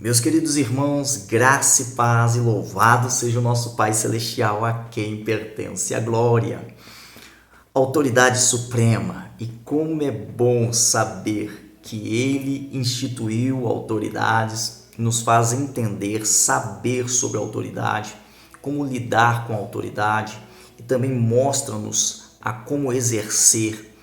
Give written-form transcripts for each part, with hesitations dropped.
Meus queridos irmãos, graça e paz e louvado seja o nosso Pai Celestial, a quem pertence a glória, autoridade suprema. E como é bom saber que Ele instituiu autoridades, nos faz entender, saber sobre a autoridade, como lidar com a autoridade e também mostra-nos a como exercer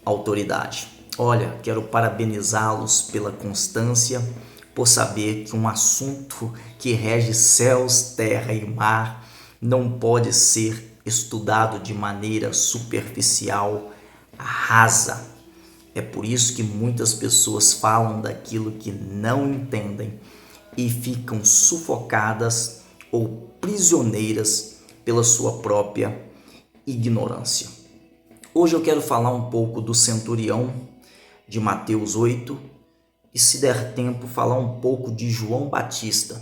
a autoridade. Olha, quero parabenizá-los pela constância, por saber que um assunto que rege céus, terra e mar não pode ser estudado de maneira superficial, rasa. É por isso que muitas pessoas falam daquilo que não entendem e ficam sufocadas ou prisioneiras pela sua própria ignorância. Hoje eu quero falar um pouco do centurião de Mateus 8 e, se der tempo, falar um pouco de João Batista,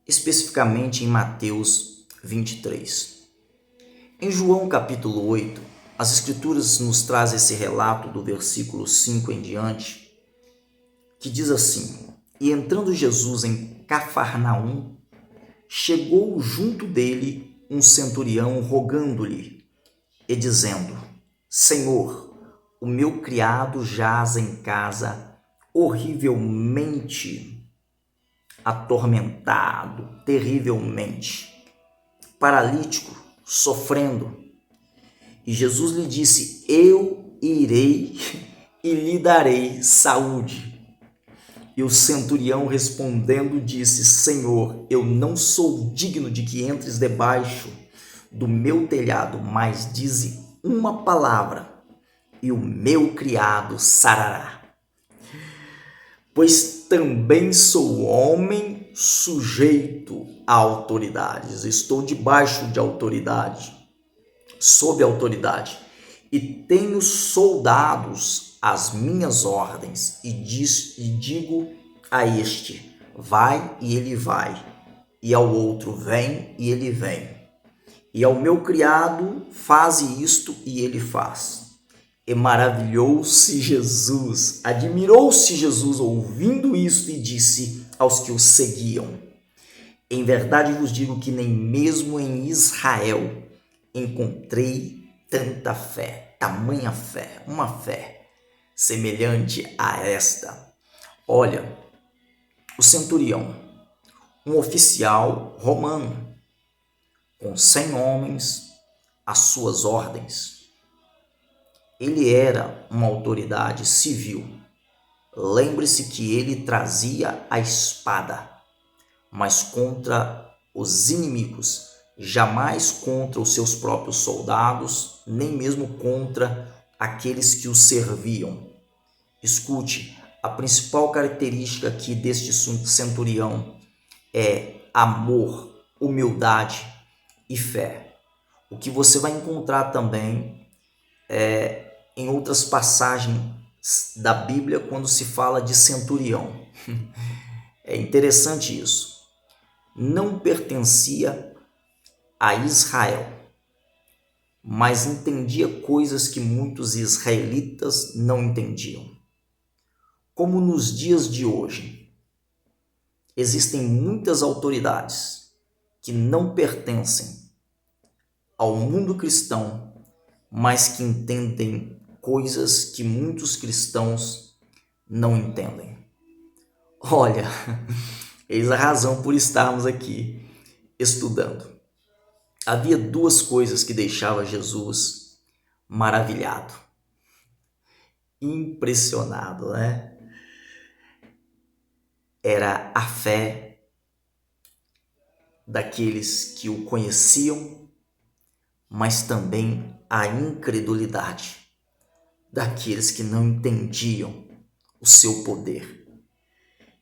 especificamente em Mateus 23. Em João capítulo 8, as Escrituras nos trazem esse relato do versículo 5 em diante, que diz assim: E entrando Jesus em Cafarnaum, chegou junto dele um centurião rogando-lhe e dizendo: Senhor, o meu criado jaz em casa horrivelmente atormentado, terrivelmente, paralítico, sofrendo. E Jesus lhe disse: Eu irei e lhe darei saúde. E o centurião respondendo disse: Senhor, eu não sou digno de que entres debaixo do meu telhado, mas dize uma palavra e o meu criado sarará. Pois também sou homem sujeito a autoridades, estou debaixo de autoridade, sob autoridade, e tenho soldados às minhas ordens, e digo a este: vai, e ele vai, e ao outro: vem, e ele vem, e ao meu criado: faze isto, e ele faz. E maravilhou-se Jesus, admirou-se Jesus ouvindo isto e disse aos que o seguiam: Em verdade vos digo que nem mesmo em Israel encontrei tanta fé, tamanha fé, uma fé semelhante a esta. Olha, o centurião, um oficial romano, com 100 homens às suas ordens. Ele era uma autoridade civil. Lembre-se que ele trazia a espada, mas contra os inimigos, jamais contra os seus próprios soldados, nem mesmo contra aqueles que o serviam. Escute, a principal característica aqui deste centurião é amor, humildade e fé. O que você vai encontrar também em outras passagens da Bíblia quando se fala de centurião. É interessante isso. Não pertencia a Israel, mas entendia coisas que muitos israelitas não entendiam. Como nos dias de hoje, existem muitas autoridades que não pertencem ao mundo cristão, mas que entendem coisas que muitos cristãos não entendem. Olha, eis a razão por estarmos aqui estudando. Havia duas coisas que deixavam Jesus maravilhado, impressionado, né? Era a fé daqueles que o conheciam, mas também a incredulidade daqueles que não entendiam o seu poder.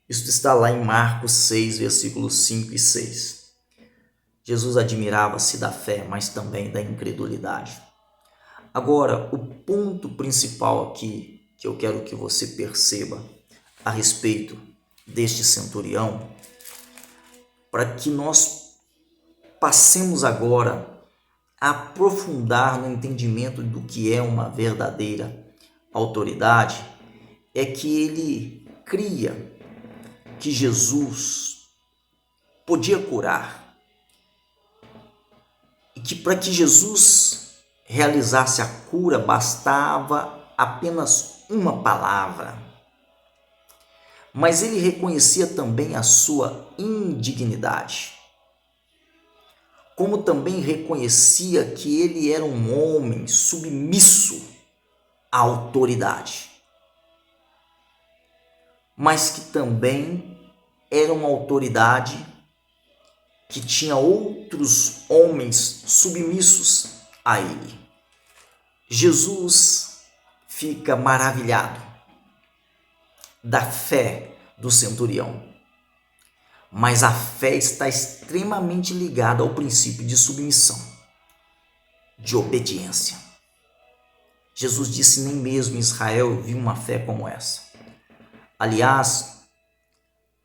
Isso está lá em Marcos 6, versículos 5 e 6. Jesus admirava-se da fé, mas também da incredulidade. Agora, o ponto principal aqui que eu quero que você perceba a respeito deste centurião, para que nós passemos agora a aprofundar no entendimento do que é uma verdadeira autoridade, é que ele cria que Jesus podia curar e que para que Jesus realizasse a cura bastava apenas uma palavra. Mas ele reconhecia também a sua indignidade, como também reconhecia que ele era um homem submisso à autoridade, mas que também era uma autoridade que tinha outros homens submissos a ele. Jesus fica maravilhado da fé do centurião, mas a fé está extremamente ligada ao princípio de submissão, de obediência. Jesus disse: nem mesmo em Israel eu vi uma fé como essa. Aliás,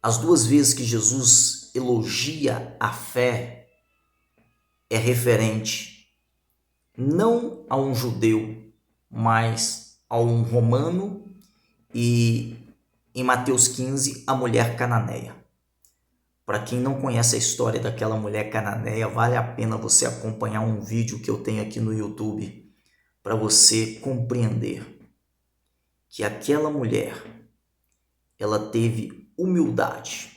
as duas vezes que Jesus elogia a fé é referente não a um judeu, mas a um romano, e em Mateus 15, a mulher cananeia. Para quem não conhece a história daquela mulher cananeia, vale a pena você acompanhar um vídeo que eu tenho aqui no YouTube para você compreender que aquela mulher, ela teve humildade.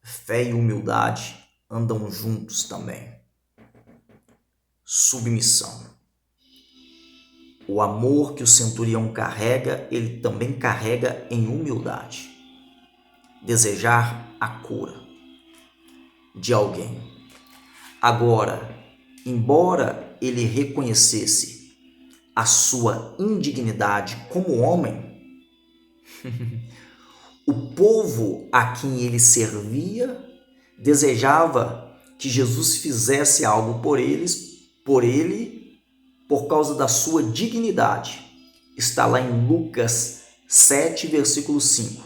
Fé e humildade andam juntos também. Submissão. O amor que o centurião carrega, ele também carrega em humildade. Desejar a cura de alguém. Agora, embora ele reconhecesse a sua indignidade como homem, o povo a quem ele servia desejava que Jesus fizesse algo por ele, por causa da sua dignidade. Está lá em Lucas 7, versículo 5.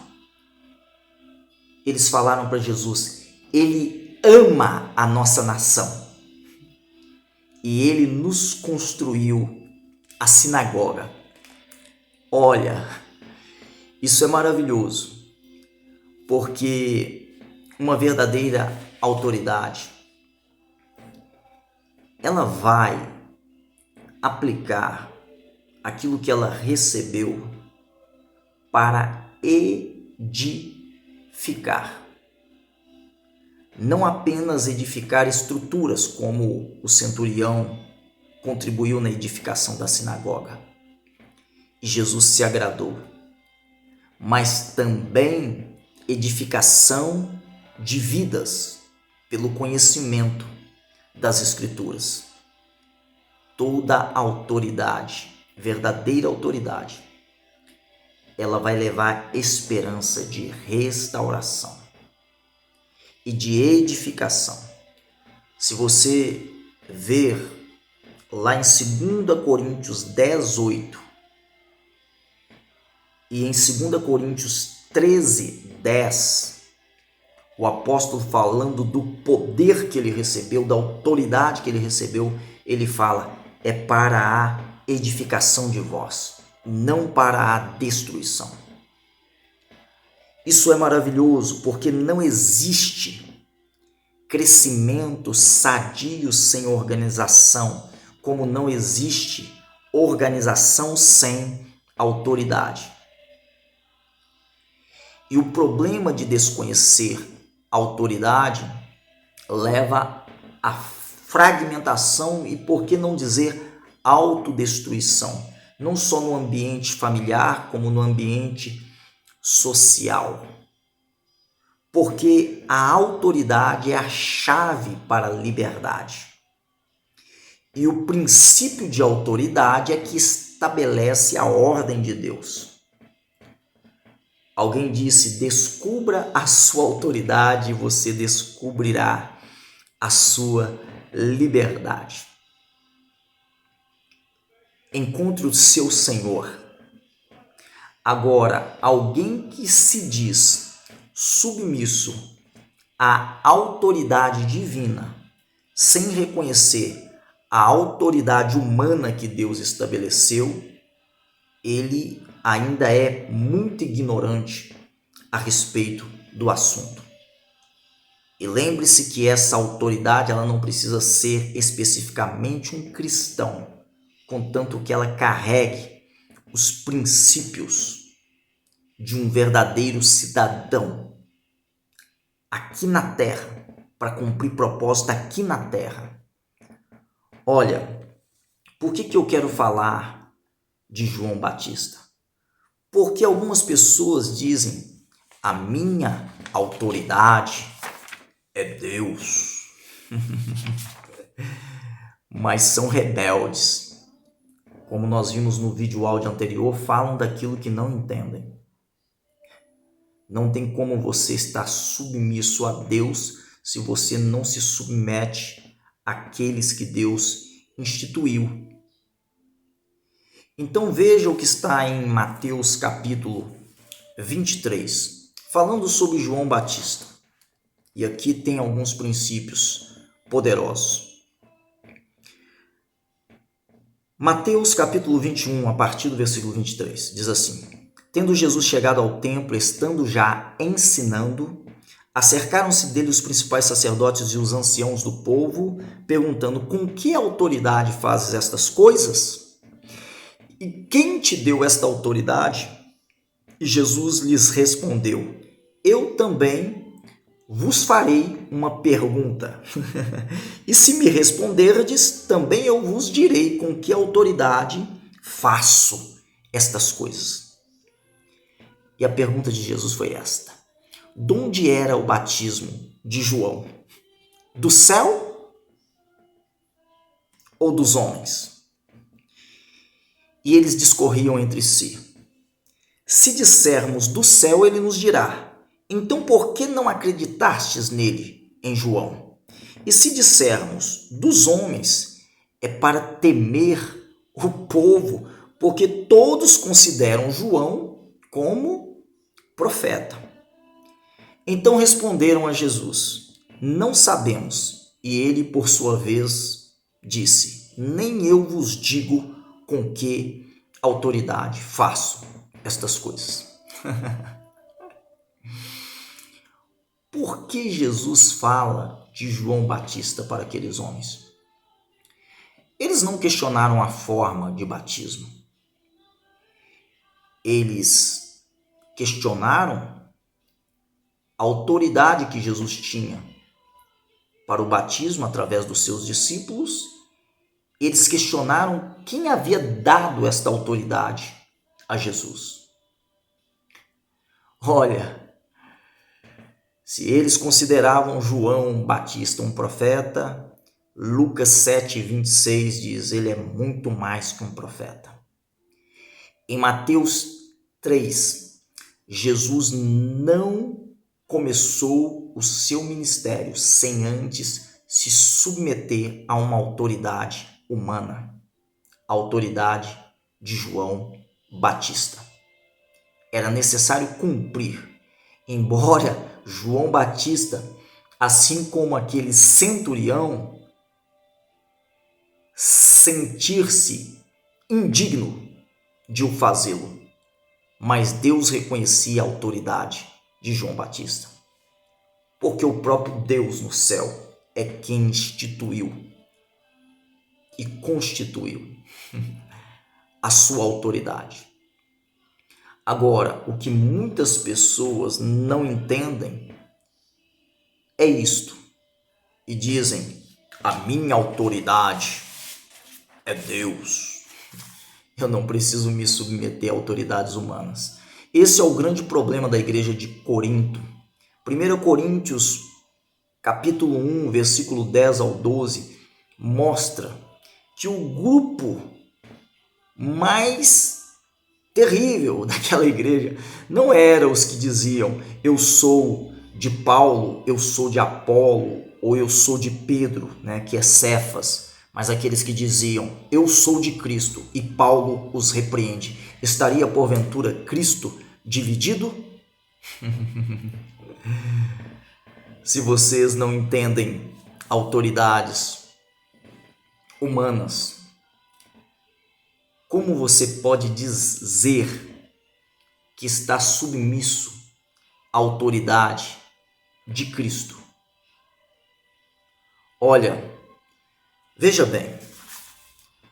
Eles falaram para Jesus: ele ama a nossa nação e ele nos construiu a sinagoga. Olha, isso é maravilhoso, porque uma verdadeira autoridade, ela vai aplicar aquilo que ela recebeu para edificar. Não apenas edificar estruturas, como o centurião contribuiu na edificação da sinagoga, e Jesus se agradou, mas também edificação de vidas pelo conhecimento das Escrituras. Toda autoridade, verdadeira autoridade, ela vai levar esperança de restauração e de edificação. Se você ver lá em 2 Coríntios 10, 8 e em 2 Coríntios 13, 10, o apóstolo falando do poder que ele recebeu, da autoridade que ele recebeu, ele fala: é para a edificação de vós, não para a destruição. Isso é maravilhoso, porque não existe crescimento sadio sem organização, como não existe organização sem autoridade. E o problema de desconhecer a autoridade leva à fragmentação e, por que não dizer, autodestruição, não só no ambiente familiar, como no ambiente social. Porque a autoridade é a chave para a liberdade. E o princípio de autoridade é que estabelece a ordem de Deus. Alguém disse: descubra a sua autoridade e você descobrirá a sua liberdade. Encontre o seu Senhor. Agora, alguém que se diz submisso à autoridade divina, sem reconhecer a autoridade humana que Deus estabeleceu, ele ainda é muito ignorante a respeito do assunto. E lembre-se que essa autoridade ela não precisa ser especificamente um cristão, contanto que ela carregue os princípios de um verdadeiro cidadão aqui na terra, para cumprir propósito aqui na terra. Olha, por que eu quero falar de João Batista? Porque algumas pessoas dizem: a minha autoridade é Deus. Mas são rebeldes. Como nós vimos no vídeo áudio anterior, falam daquilo que não entendem. Não tem como você estar submisso a Deus se você não se submete àqueles que Deus instituiu. Então veja o que está em Mateus capítulo 23, falando sobre João Batista. E aqui tem alguns princípios poderosos. Mateus capítulo 21, a partir do versículo 23, diz assim: Tendo Jesus chegado ao templo, estando já ensinando, acercaram-se dele os principais sacerdotes e os anciãos do povo, perguntando: Com que autoridade fazes estas coisas? E quem te deu esta autoridade? E Jesus lhes respondeu: Eu também vos farei uma pergunta. E se me responderdes, também eu vos direi com que autoridade faço estas coisas. E a pergunta de Jesus foi esta: de onde era o batismo de João? Do céu ou dos homens? E eles discorriam entre si. Se dissermos do céu, ele nos dirá: então por que não acreditastes nele, em João? E se dissermos dos homens, é para temer o povo, porque todos consideram João como profeta. Então responderam a Jesus: não sabemos. E ele, por sua vez, disse: nem eu vos digo com que autoridade faço estas coisas. Por que Jesus fala de João Batista para aqueles homens? Eles não questionaram a forma de batismo. Eles questionaram a autoridade que Jesus tinha para o batismo através dos seus discípulos. Eles questionaram quem havia dado esta autoridade a Jesus. Olha, se eles consideravam João Batista um profeta, Lucas 7:26 diz: ele é muito mais que um profeta. Em Mateus 3, Jesus não começou o seu ministério sem antes se submeter a uma autoridade humana, a autoridade de João Batista. Era necessário cumprir. Embora João Batista, assim como aquele centurião, sentir-se indigno de o fazê-lo, mas Deus reconhecia a autoridade de João Batista, porque o próprio Deus no céu é quem instituiu e constituiu a sua autoridade. Agora, o que muitas pessoas não entendem é isto, e dizem: a minha autoridade é Deus. Eu não preciso me submeter a autoridades humanas. Esse é o grande problema da igreja de Corinto. 1 Coríntios, capítulo 1, versículo 10 ao 12, mostra que o grupo mais terrível daquela igreja não eram os que diziam: eu sou de Paulo, eu sou de Apolo, ou eu sou de Pedro, que é Cefas, mas aqueles que diziam: eu sou de Cristo, e Paulo os repreende. Estaria porventura Cristo dividido? Se vocês não entendem autoridades humanas, como você pode dizer que está submisso autoridade de Cristo. Olha, veja bem,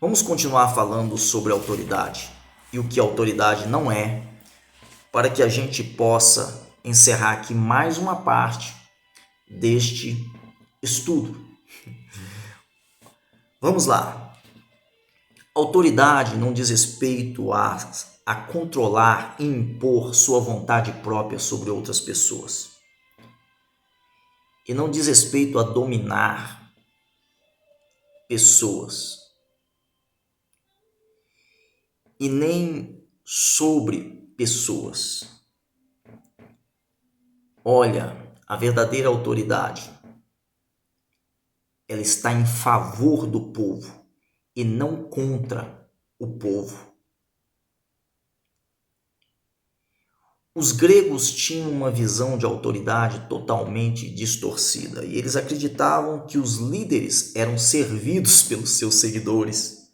vamos continuar falando sobre autoridade e o que autoridade não é, para que a gente possa encerrar aqui mais uma parte deste estudo. Vamos lá. Autoridade não diz respeito a controlar e impor sua vontade própria sobre outras pessoas. E não diz respeito a dominar pessoas. E nem sobre pessoas. Olha, a verdadeira autoridade, ela está em favor do povo e não contra o povo. Os gregos tinham uma visão de autoridade totalmente distorcida e eles acreditavam que os líderes eram servidos pelos seus seguidores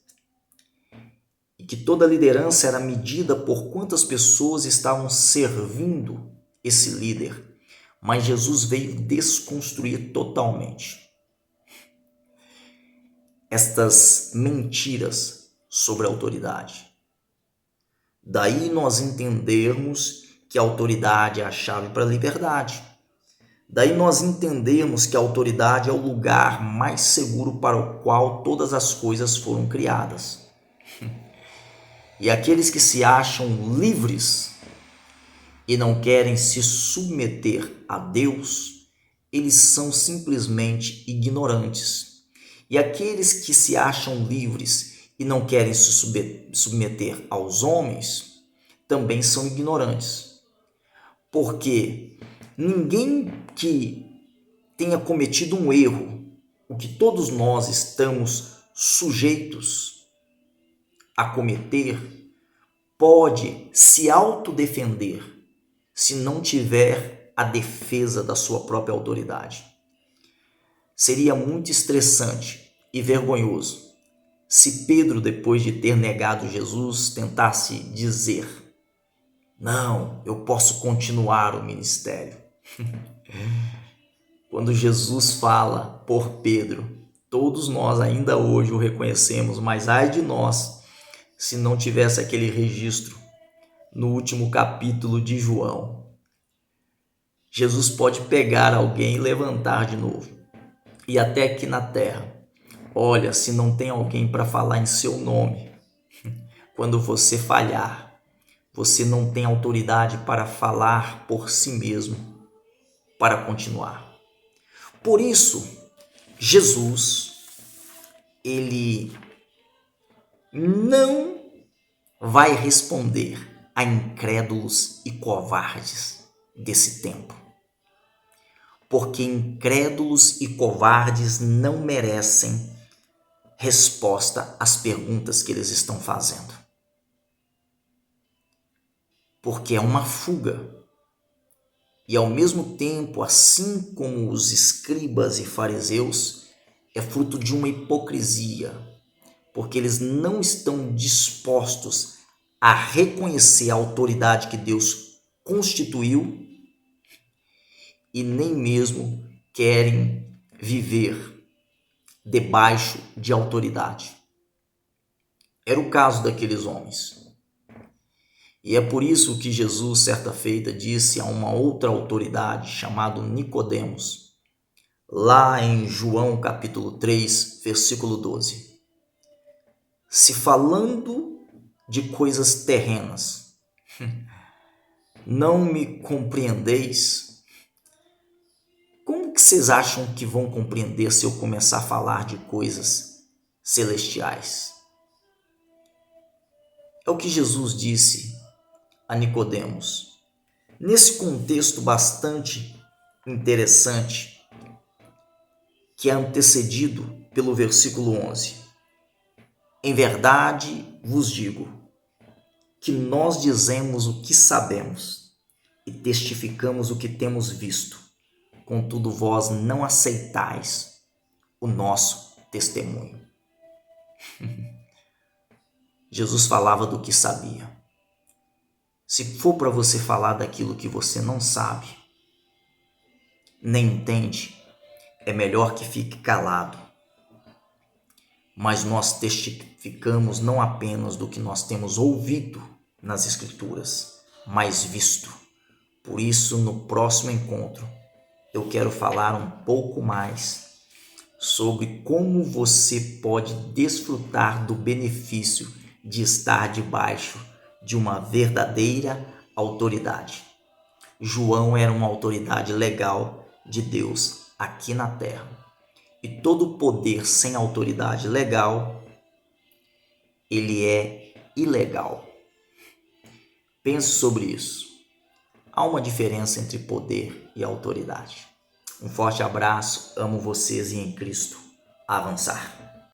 e que toda liderança era medida por quantas pessoas estavam servindo esse líder. Mas Jesus veio desconstruir totalmente estas mentiras sobre a autoridade. Daí nós entendermos que a autoridade é a chave para a liberdade. Daí nós entendemos que a autoridade é o lugar mais seguro para o qual todas as coisas foram criadas. E aqueles que se acham livres e não querem se submeter a Deus, eles são simplesmente ignorantes. E aqueles que se acham livres e não querem se submeter aos homens, também são ignorantes. Porque ninguém que tenha cometido um erro, o que todos nós estamos sujeitos a cometer, pode se autodefender se não tiver a defesa da sua própria autoridade. Seria muito estressante e vergonhoso se Pedro, depois de ter negado Jesus, tentasse dizer: não, eu posso continuar o ministério. Quando Jesus fala por Pedro, todos nós ainda hoje o reconhecemos, mas ai de nós se não tivesse aquele registro no último capítulo de João. Jesus pode pegar alguém e levantar de novo. E até aqui na terra, olha, se não tem alguém para falar em seu nome, quando você falhar, você não tem autoridade para falar por si mesmo, para continuar. Por isso, Jesus, ele não vai responder a incrédulos e covardes desse tempo. Porque incrédulos e covardes não merecem resposta às perguntas que eles estão fazendo. Porque é uma fuga. E ao mesmo tempo, assim como os escribas e fariseus, é fruto de uma hipocrisia, porque eles não estão dispostos a reconhecer a autoridade que Deus constituiu e nem mesmo querem viver debaixo de autoridade. Era o caso daqueles homens. E é por isso que Jesus, certa feita, disse a uma outra autoridade chamado Nicodemos, lá em João capítulo 3, versículo 12. Se falando de coisas terrenas, não me compreendeis, como que vocês acham que vão compreender se eu começar a falar de coisas celestiais? É o que Jesus disse a Nicodemos. Nesse contexto bastante interessante, que é antecedido pelo versículo 11. Em verdade vos digo que nós dizemos o que sabemos e testificamos o que temos visto, contudo vós não aceitais o nosso testemunho. Jesus falava do que sabia. Se for para você falar daquilo que você não sabe, nem entende, é melhor que fique calado. Mas nós testificamos não apenas do que nós temos ouvido nas Escrituras, mas visto. Por isso, no próximo encontro, eu quero falar um pouco mais sobre como você pode desfrutar do benefício de estar debaixo de uma verdadeira autoridade. João era uma autoridade legal de Deus aqui na terra. E todo poder sem autoridade legal, ele é ilegal. Pense sobre isso. Há uma diferença entre poder e autoridade. Um forte abraço, amo vocês e em Cristo avançar.